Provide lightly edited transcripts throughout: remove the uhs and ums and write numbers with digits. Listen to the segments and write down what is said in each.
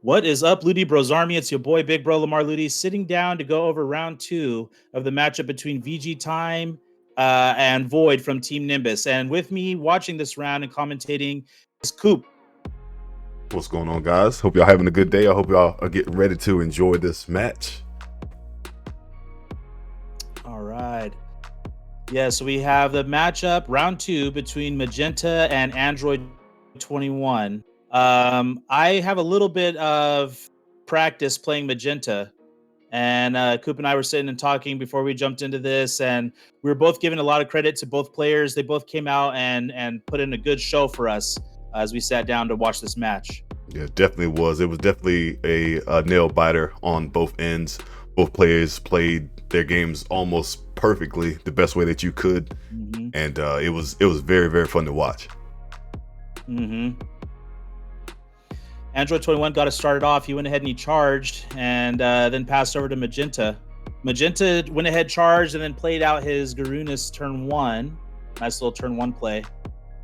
What is up, Ludy Bros Army? It's your boy, Big Bro Lamar Ludy, sitting down to go over round two of the matchup between VG Time and Void from Team Nimbus. And with me watching this round and commentating is Coop. What's going on, guys? Hope y'all having a good day. I hope y'all are getting ready to enjoy this match. All right. Yeah, so we have the matchup, round two, between Magenta and Android 21. I have a little bit of practice playing Magenta, and Coop and I were sitting and talking before we jumped into this, and we were both giving a lot of credit to both players. They both came out and put in a good show for us as we sat down to watch this match. Yeah, it definitely was. It was definitely a nail biter on both ends. Both players played their games almost perfectly, the best way that you could, and it was very, very fun to watch. Android 21 got us started off. He went ahead and he charged and then passed over to Magenta. Magenta went ahead, charged, and then played out his Garunas turn one. Nice little turn one play.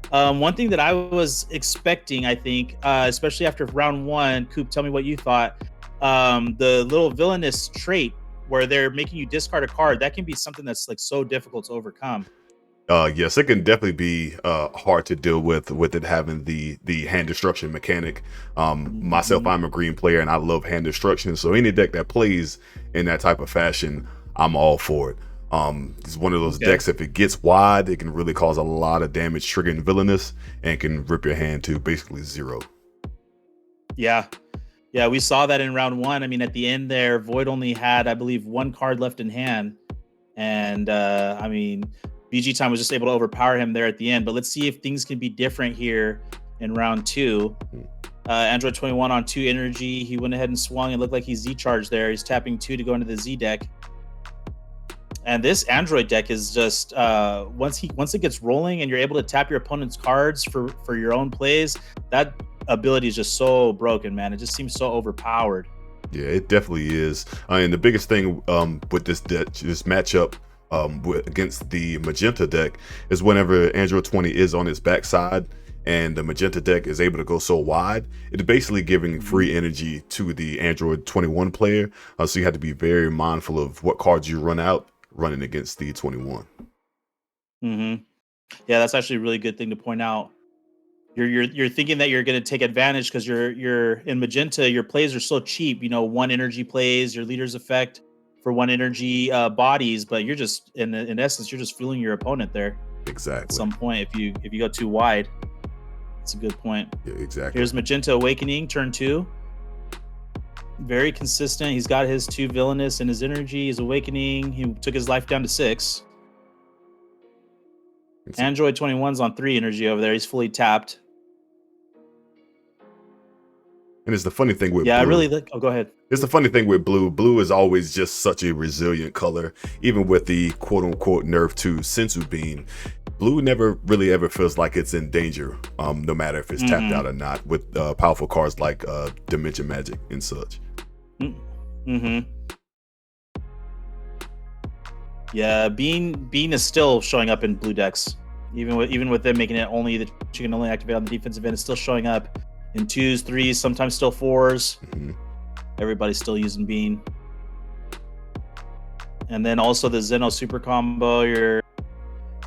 One thing that I was expecting, I think, especially after round one, Coop, tell me what you thought. The little villainous trait where they're making you discard a card, that can be something that's like so difficult to overcome. Yes, it can definitely be hard to deal with it having the hand destruction mechanic. Myself, I'm a green player and I love hand destruction, so any deck that plays in that type of fashion, I'm all for it. It's one of those decks, if it gets wide, it can really cause a lot of damage, triggering villainous, and can rip your hand to basically zero. Yeah, we saw that in round one. I mean, at the end there, Void only had, I believe, one card left in hand, and I mean, VG Time was just able to overpower him there at the end. But let's see if things can be different here in round two. Android 21 on 2 energy. He went ahead and swung. It looked like he Z-charged there. He's tapping 2 to go into the Z deck. And this Android deck is just once it gets rolling and you're able to tap your opponent's cards for your own plays, that ability is just so broken, man. It just seems so overpowered. Yeah, it definitely is. And the biggest thing with this matchup against the Magenta deck is whenever Android 20 is on its backside and the Magenta deck is able to go so wide, it's basically giving free energy to the Android 21 player. So you have to be very mindful of what cards you run out running against the 21. Yeah, that's actually a really good thing to point out. You're thinking that you're going to take advantage because you're in Magenta. Your plays are so cheap. You know, 1 energy plays, your leader's effect for 1 energy bodies, but you're just in essence you're just fueling your opponent there. Exactly. At some point, if you go too wide, that's a good point. Yeah, exactly. Here's Magenta Awakening, turn 2. Very consistent. He's got his 2 villainous in his energy. He's awakening. He took his life down to 6. Android 21's on 3 energy over there. He's fully tapped. And it's the funny thing with Blue. I really like. Oh, go ahead. It's the funny thing with blue. Blue is always just such a resilient color, even with the quote-unquote nerf to Sensu Beam. Blue never really ever feels like it's in danger, no matter if it's tapped out or not, with powerful cards like Dimension Magic and such. Yeah, Bean is still showing up in blue decks, even with them making it only that you can only activate on the defensive end. It's still showing up in 2s, 3s, sometimes still 4s. Everybody's still using Bean. And then also the Zeno super combo, you're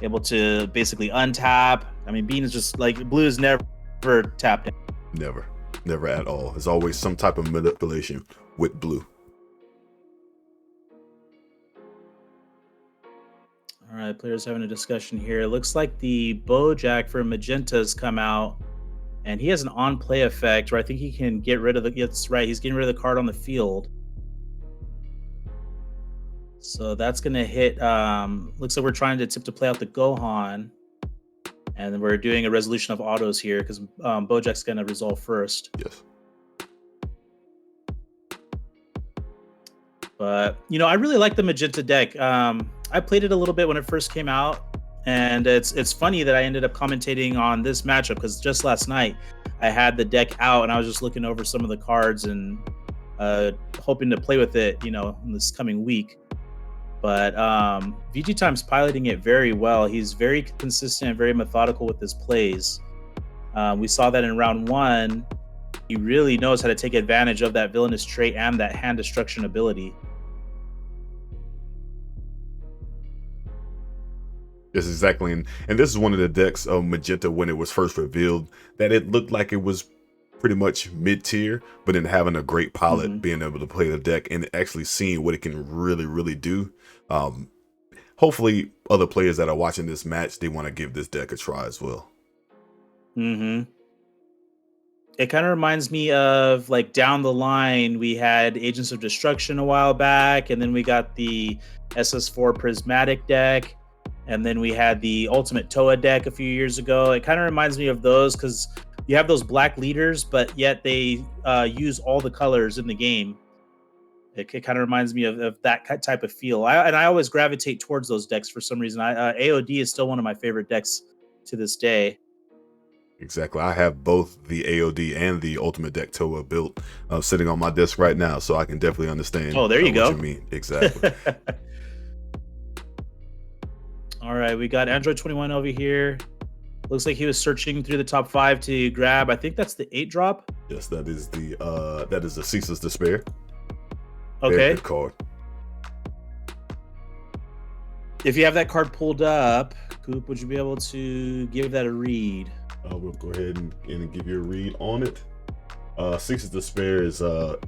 able to basically untap. I mean, Bean is just like, blue is never tapped in. Never at all. There's always some type of manipulation with blue. All right, players having a discussion here. It looks like the Bojack for Magenta's come out, and he has an on-play effect where I think he can get rid of the. That's right, he's getting rid of the card on the field. So that's gonna hit. Looks like we're trying to play out the Gohan, and then we're doing a resolution of autos here because Bojack's gonna resolve first. Yes. But you know, I really like the Magenta deck. I played it a little bit when it first came out. And it's funny that I ended up commentating on this matchup because just last night I had the deck out and I was just looking over some of the cards and hoping to play with it, you know, in this coming week. But VG Time's piloting it very well. He's very consistent and very methodical with his plays. We saw that in round one. he really knows how to take advantage of that villainous trait and that hand destruction ability. Yes, exactly. And this is one of the decks of Magenta when it was first revealed, that it looked like it was pretty much mid-tier, but then having a great pilot being able to play the deck and actually seeing what it can really, really do. Hopefully other players that are watching this match, they want to give this deck a try as well. It kind of reminds me of, like, down the line, we had Agents of Destruction a while back, and then we got the SS4 Prismatic deck, and then we had the Ultimate Toa deck a few years ago. It kind of reminds me of those because you have those black leaders, but yet they use all the colors in the game. It kind of reminds me of that type of feel. I always gravitate towards those decks for some reason. AOD is still one of my favorite decks to this day. Exactly. I have both the AOD and the Ultimate Deck Toa built sitting on my desk right now, so I can definitely understand there you go. what you mean. Exactly. All right, we got Android 21 over here. Looks like he was searching through the top 5 to grab, I think that's the 8 drop. Yes, that is the Ceaseless Despair. Okay. Very good card. If you have that card pulled up, Coop, would you be able to give that a read? I will go ahead and give you a read on it. Ceaseless Despair is a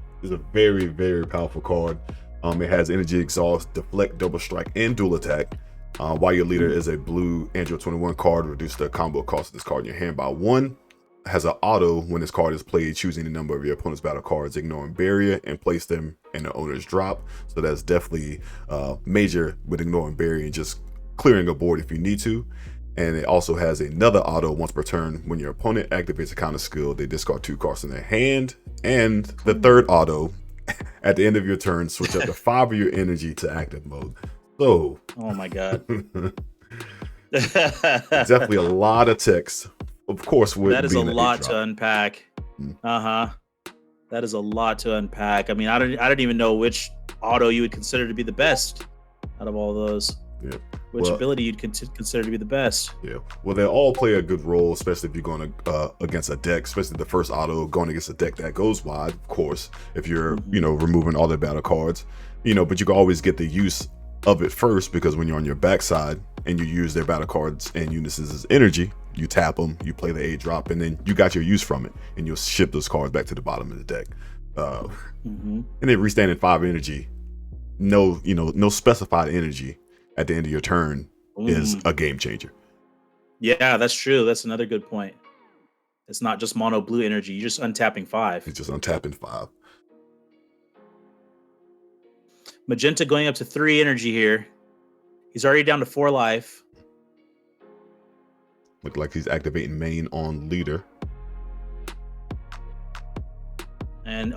very, very powerful card. It has Energy Exhaust, Deflect, Double Strike, and Dual Attack. While your leader is a blue Android 21 card, reduce the combo cost of this card in your hand by 1. Has an auto when this card is played, choosing the number of your opponent's battle cards, ignoring barrier, and place them in the owner's drop. So that's definitely major with ignoring barrier and just clearing a board if you need to. And it also has another auto once per turn. When your opponent activates a counter skill, they discard 2 cards in their hand. And the third auto, at the end of your turn, switch up to 5 of your energy to active mode. So, oh my god. Definitely a lot of text. Of course, that is a lot to unpack. That is a lot to unpack. I mean, I don't even know which auto you would consider to be the best out of all those. Yeah. Which ability you'd consider to be the best. Yeah. Well, they all play a good role, especially if you're going against a deck, especially the first auto going against a deck that goes wide, of course, if you're, removing all the battle cards, but you can always get the use of it first, because when you're on your backside and you use their battle cards and Unisys as energy, you tap them, you play the 8 drop, and then you got your use from it, and you'll ship those cards back to the bottom of the deck. And then restanding 5 energy, no specified energy at the end of your turn is a game changer. Yeah, that's true. That's another good point. It's not just mono blue energy. You're just untapping 5. It's just untapping 5. Magenta going up to 3 energy here. He's already down to 4 life. Look like he's activating main on leader. And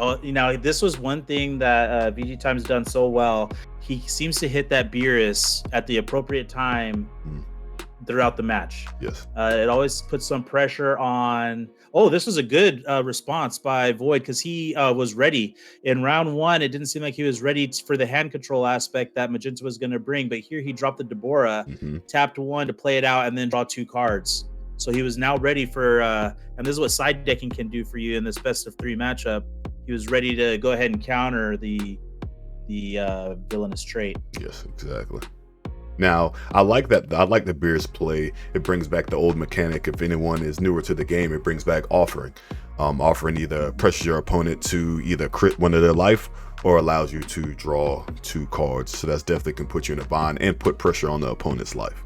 this was one thing that VG Time's done so well. He seems to hit that Beerus at the appropriate time throughout the match. Yes. It always puts some pressure on. Oh, this was a good response by Void, because he was ready. In round 1, it didn't seem like he was ready for the hand control aspect that Magenta was going to bring. But here he dropped the Deborah, tapped 1 to play it out, and then draw 2 cards. So he was now ready for, and this is what side decking can do for you in this best of 3 matchup. He was ready to go ahead and counter the villainous trait. Yes, exactly. Now, I like that. I like the Beer's play. It brings back the old mechanic. If anyone is newer to the game, it brings back offering. Offering either pressures your opponent to either crit 1 of their life or allows you to draw 2 cards. So that's definitely can put you in a bind and put pressure on the opponent's life.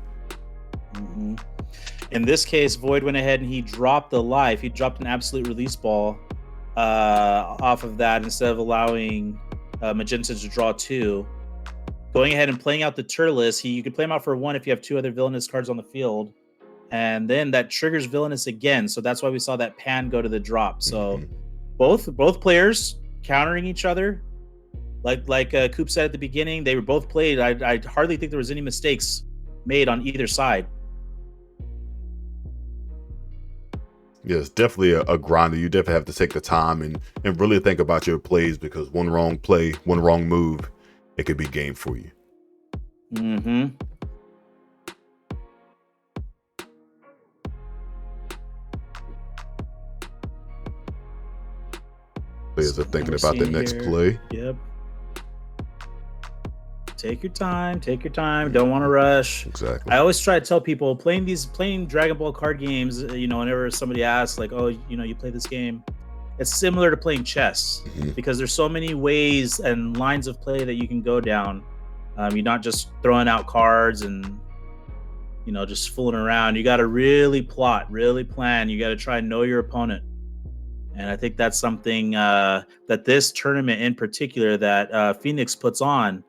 In this case, Void went ahead and he dropped the life. He dropped an absolute release ball off of that instead of allowing Magenta to draw 2. Going ahead and playing out the Turles, you could play him out for 1 if you have 2 other villainous cards on the field. And then that triggers villainous again. So that's why we saw that pan go to the drop. So both players countering each other. Like Coop said at the beginning, they were both played. I hardly think there was any mistakes made on either side. Yes, definitely a grinder. You definitely have to take the time and really think about your plays, because one wrong play, one wrong move, it could be game for you. Players are So thinking we're about their seeing next here. play. Yep. Take your time. Take your time. Mhm. Don't want to rush. Exactly. I always try to tell people playing Dragon Ball card games. Whenever somebody asks, like, "Oh, you play this game," it's similar to playing chess Mhm. because there's so many ways and lines of play that you can go down. You're not just throwing out cards and just fooling around. You got to really plot, really plan. You got to try and know your opponent. And I think that's something that this tournament in particular that Phoenix puts on,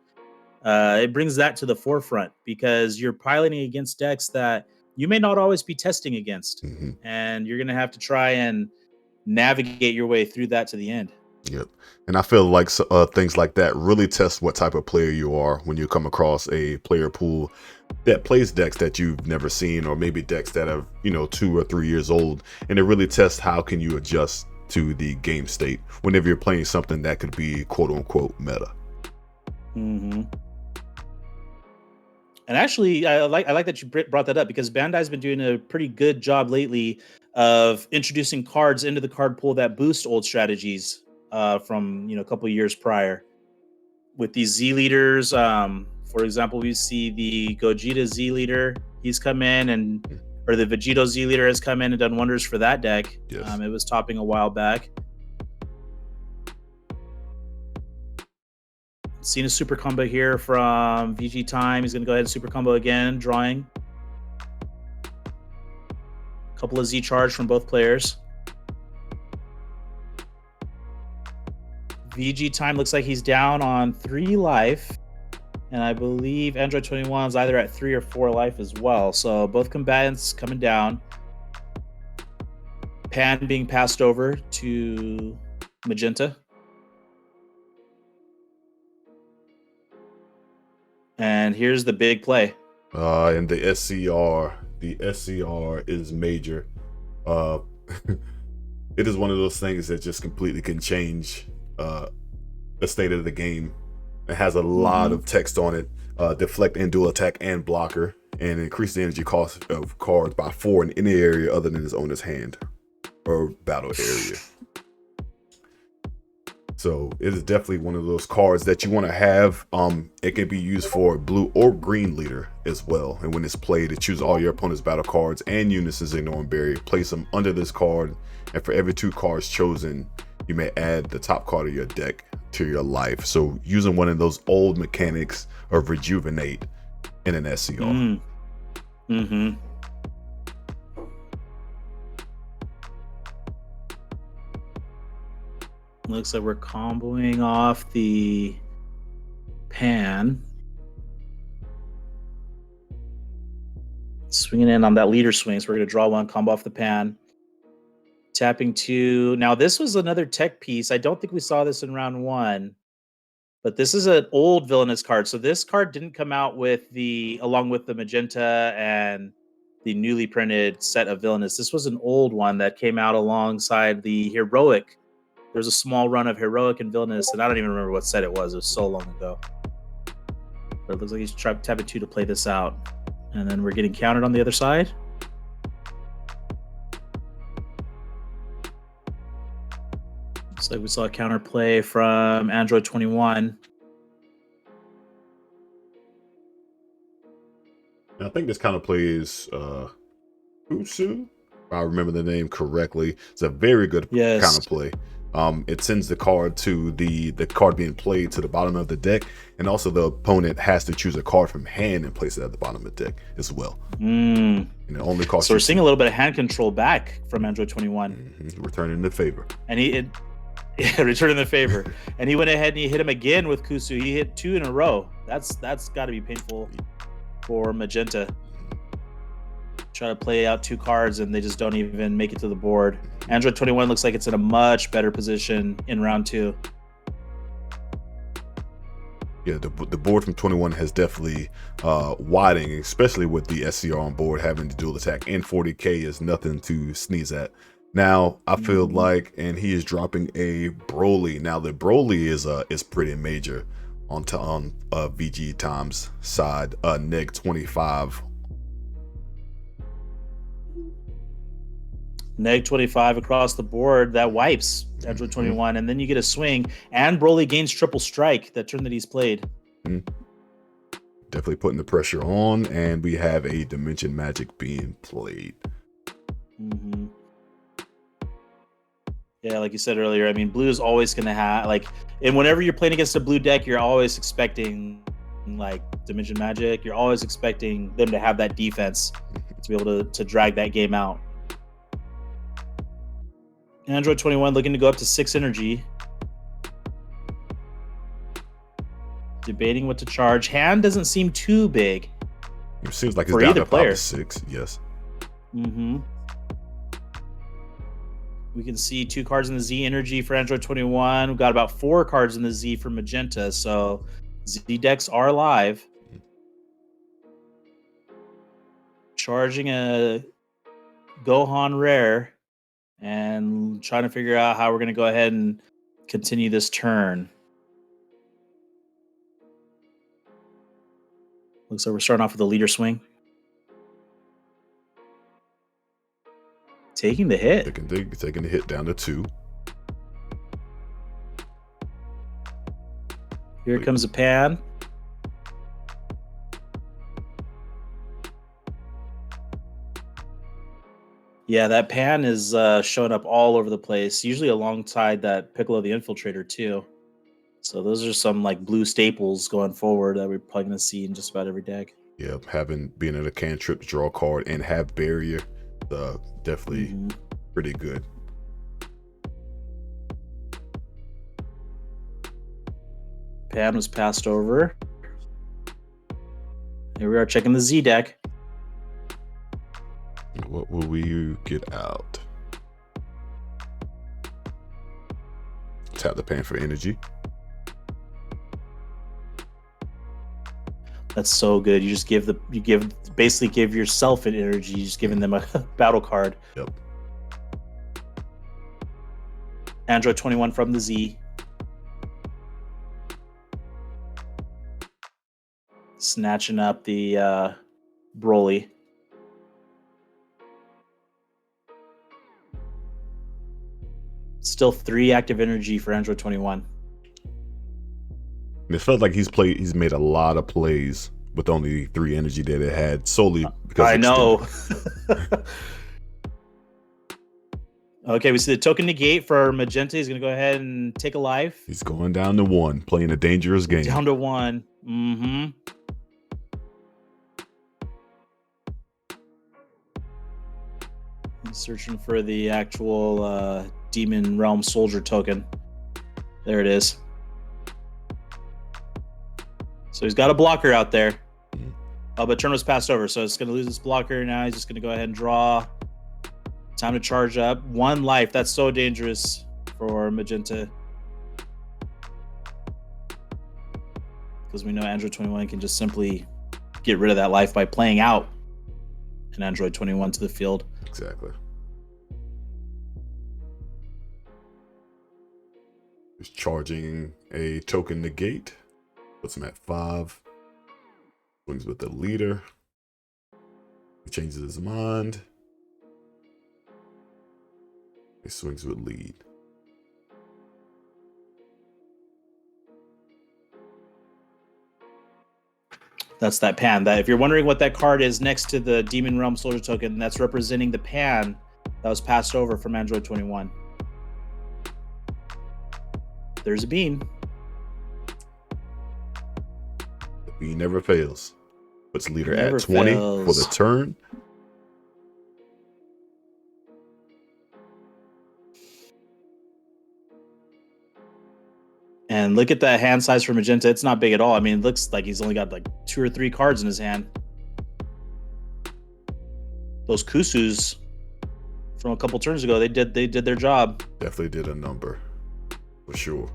it brings that to the forefront because you're piloting against decks that you may not always be testing against. Mhm. And you're going to have to try and navigate your way through that to the end. Yep. And I feel like things like that really test what type of player you are when you come across a player pool that plays decks that you've never seen, or maybe decks that are 2 or 3 years old, and it really tests how can you adjust to the game state whenever you're playing something that could be quote unquote meta. Mm-hmm. And actually, I like that you brought that up because Bandai's been doing a pretty good job lately of introducing cards into the card pool that boost old strategies from a couple of years prior. With these Z leaders, for example, we see the Gogeta Z leader. He's come in or the Vegito Z leader has come in and done wonders for that deck. Yes. It was topping a while back. Seen a super combo here from VG Time. He's going to go ahead and super combo again, drawing. A couple of Z charge from both players. VG Time looks like he's down on 3 life. And I believe Android 21 is either at 3 or 4 life as well. So both combatants coming down. Pan being passed over to Magenta. And here's the big play. And the SCR is major. It is one of those things that just completely can change the state of the game. It has a lot of text on it. Deflect and dual attack and blocker, and increase the energy cost of cards by 4 in any area other than his owner's hand or battle area. So it is definitely one of those cards that you want to have. It can be used for blue or green leader as well. And when it's played, it chooses all your opponent's battle cards and units as ignore and bury. Place them under this card, and for every 2 cards chosen, you may add the top card of your deck to your life. So using one of those old mechanics of rejuvenate in an SCR. Looks like we're comboing off the Pan. Swinging in on that leader swing. So we're going to draw 1, combo off the Pan. Tapping 2. Now, this was another tech piece. I don't think we saw this in round 1. But this is an old villainous card. So this card didn't come out along with the Magenta and the newly printed set of villainous. This was an old one that came out alongside the heroic. There's a small run of heroic and villainous, and I don't even remember what set it was. It was so long ago. But it looks like he's tapping 2 to play this out. And then we're getting countered on the other side. Looks like we saw a counterplay from Android 21. I think this kind of play is Usu, if I remember the name correctly. It's a very good kind of play. It sends the card to the card being played to the bottom of the deck, and also the opponent has to choose a card from hand and place it at the bottom of the deck as well. And it only costs. So we're seeing a little bit of hand control back from Android 21. Returning the favor. And returning the favor. And he went ahead and he hit him again with Kusu. He hit 2 in a row. That's got to be painful for Magenta. Try to play out 2 cards and they just don't even make it to the board. Android 21 looks like it's in a much better position in round 2. Yeah, the board from 21 has definitely widening, especially with the SCR on board having the dual attack, and 40k is nothing to sneeze at. Now I feel like, and he is dropping a Broly. Now the Broly is pretty major on VG Time's side. Neg 25. Neg 25 across the board. That wipes Android 21, and then you get a swing, and Broly gains triple strike that turn that he's played. Definitely putting the pressure on, and we have a Dimension Magic being played. Yeah, like you said earlier, I mean, blue is always going to have, like, and whenever you're playing against a blue deck, you're always expecting, like, Dimension Magic. You're always expecting them to have that defense to be able to drag that game out. Android 21 looking to go up to 6 energy. Debating what to charge. Hand doesn't seem too big. It seems like it's down to 5 to 6. Yes. We can see 2 cards in the Z energy for Android 21. We've got about 4 cards in the Z for Magenta. So Z decks are live. Charging a Gohan rare and trying to figure out how we're going to go ahead and continue this turn. Looks like we're starting off with a leader swing. Taking the hit. Taking the hit down to 2. Here comes a pan. Yeah, that pan is showing up all over the place, usually alongside that Piccolo the Infiltrator too. So those are some like blue staples going forward that we're probably going to see in just about every deck. Yeah, being in a cantrip to draw a card and have barrier, definitely pretty good. Pan was passed over. Here we are checking the Z deck. What will we get out? Tap the pan for energy. That's so good. You just basically give yourself an energy. You're just giving them a battle card. Yep. Android 21 from the Z. Snatching up the Broly. Still 3 active energy for Android 21. And it felt like he's made a lot of plays with only 3 energy that it had solely because I know. Okay, we see the token negate for Magenta. He's going to go ahead and take a life. He's going down to 1, playing a dangerous game. Down to 1. He's searching for the actual Demon Realm Soldier token. There it is. So he's got a blocker out there. Oh, but turn was passed over, so it's going to lose its blocker. Now he's just going to go ahead and draw. Time to charge up. 1 life. That's so dangerous for Magenta. Because we know Android 21 can just simply get rid of that life by playing out an Android 21 to the field. Exactly. He's charging a token negate. Puts him at 5. Swings with the leader. He changes his mind. He swings with lead. That's that pan. That if you're wondering what that card is next to the Demon Realm Soldier token, that's representing the pan that was passed over from Android 21. There's a beam. The beam never fails. Puts leader Never at 20 fails. for the turn. And look at that hand size for Magenta. It's not big at all. I mean, it looks like he's only got like 2 or 3 cards in his hand. Those Kusus from a couple turns ago, they did their job. Definitely did a number. For sure.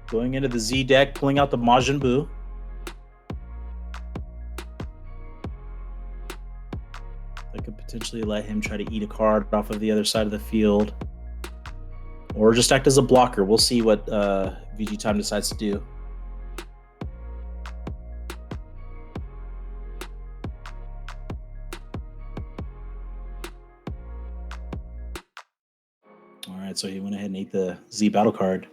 Going into the Z deck, pulling out the Majin Buu. That could potentially let him try to eat a card off of the other side of the field. Or just act as a blocker. We'll see what VG Time decides to do. right, so he went ahead and ate the Z battle card.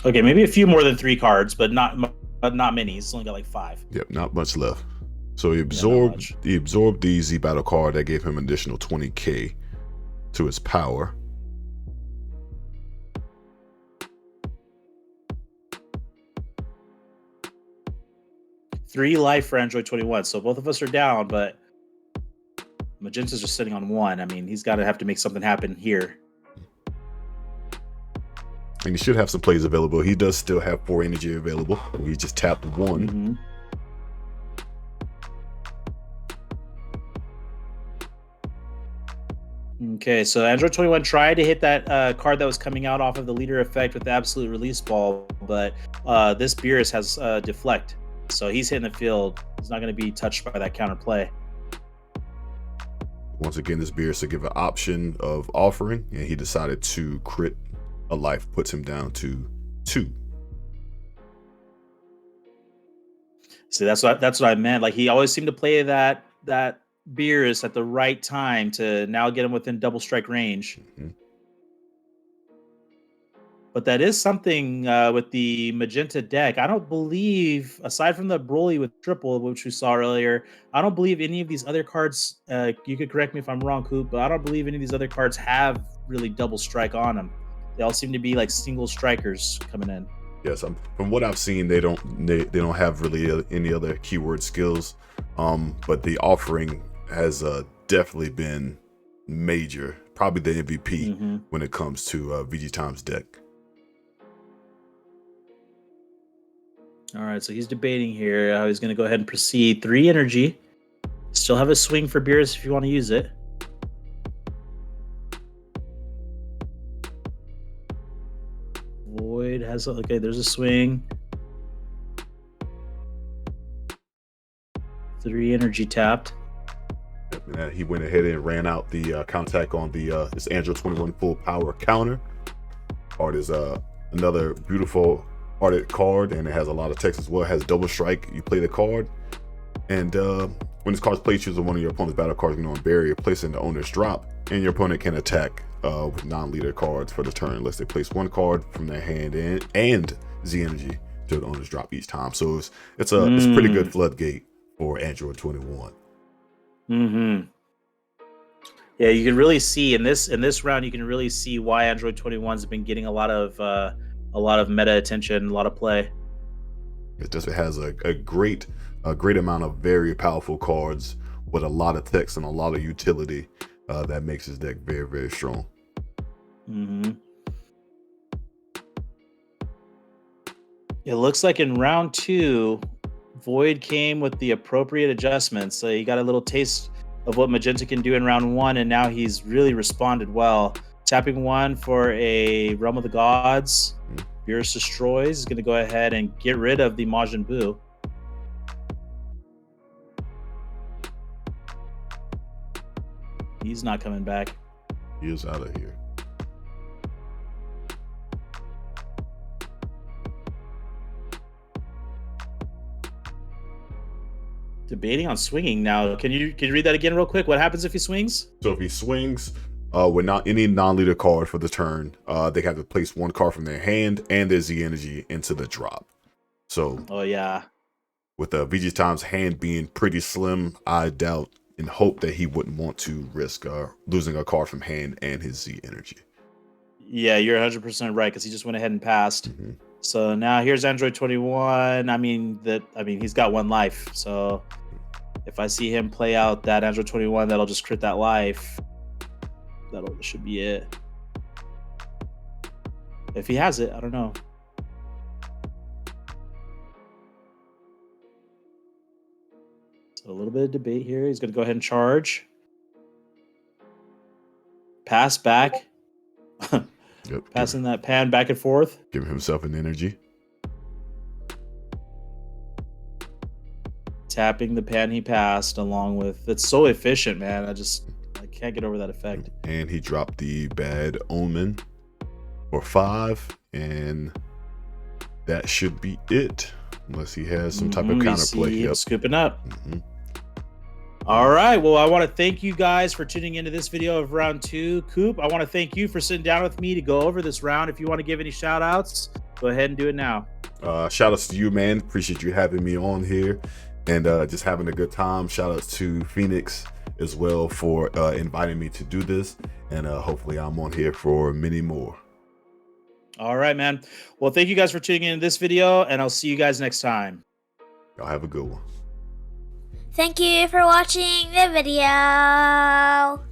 Okay, maybe a few more than 3 cards, but not many. He's only got like 5. Yep, not much left. So he absorbed the Z battle card that gave him an additional 20k to his power. Three life for Android 21. So both of us are down, but Magenta's just sitting on 1. I mean, he's got to have to make something happen here. And he should have some plays available. He does still have 4 energy available. He just tapped 1. Mm-hmm. Okay, so Android 21 tried to hit that card that was coming out off of the leader effect with the absolute release ball, but this Beerus has deflect. So he's hitting the field. He's not going to be touched by that counter play. Once again, this Beerus to give an option of offering, and he decided to crit a life, puts him down to 2. See, that's what I meant. Like, he always seemed to play that Beerus at the right time to now get him within double strike range. Mm-hmm. But that is something with the Magenta deck. I don't believe, aside from the Broly with triple, which we saw earlier, I don't believe any of these other cards, you could correct me if I'm wrong, Coop, but I don't believe any of these other cards have really double strike on them. They all seem to be like single strikers coming in. Yes, from what I've seen, they don't have really any other keyword skills. But the offering has definitely been major, probably the MVP when it comes to VG Time's deck. All right, so he's debating here how he's going to go ahead and proceed. 3 energy. Still have a swing for Beerus if you want to use it. Void has okay. There's a swing. 3 energy tapped. And he went ahead and ran out the counterattack on the this Android 21 full power counter. Art is another beautiful arted card, and it has a lot of text as well. It has double strike. You play the card, and when this card's played, choose one of your opponent's battle cards on barrier, place it in the owner's drop, and your opponent can attack with non-leader cards for the turn unless they place 1 card from their hand and Z energy to the owner's drop each time. So it's a pretty good floodgate for Android 21. Yeah, you can really see in this round, you can really see why Android 21's been getting a lot of meta attention, a lot of play. It has a great amount of very powerful cards with a lot of text and a lot of utility that makes his deck very, very strong. It looks like in round 2, Void came with the appropriate adjustments. So he got a little taste of what Magenta can do in round 1, and now he's really responded well. Tapping 1 for a Realm of the Gods. Beerus destroys. He's going to go ahead and get rid of the Majin Buu. He's not coming back. He is out of here. Debating on swinging now. Can you read that again real quick? What happens if he swings? So if he swings with not any non-leader card for the turn, they have to place 1 card from their hand and their Z energy into the drop. So with VG Time's hand being pretty slim, I doubt and hope that he wouldn't want to risk losing a card from hand and his Z energy. Yeah, you're 100% right, because he just went ahead and passed. So now here's Android 21. I mean, he's got 1 life. So if I see him play out that Android 21, that'll just crit that life. That should be it. If he has it, I don't know. So a little bit of debate here. He's going to go ahead and charge. Pass back. Passing that pan back and forth. Giving himself an energy. Tapping the pan he passed along with... It's so efficient, man. I can't get over that effect. And he dropped the Bad Omen for 5, and that should be it. Unless he has some type of counterplay. Scooping up. All right. Well, I want to thank you guys for tuning into this video of round 2. Coop, I want to thank you for sitting down with me to go over this round. If you want to give any shout outs, go ahead and do it now. Shout outs to you, man. Appreciate you having me on here and just having a good time. Shout outs to Phoenix as well for inviting me to do this. And hopefully I'm on here for many more. All right, man. Well, thank you guys for tuning into this video, and I'll see you guys next time. Y'all have a good one. Thank you for watching the video.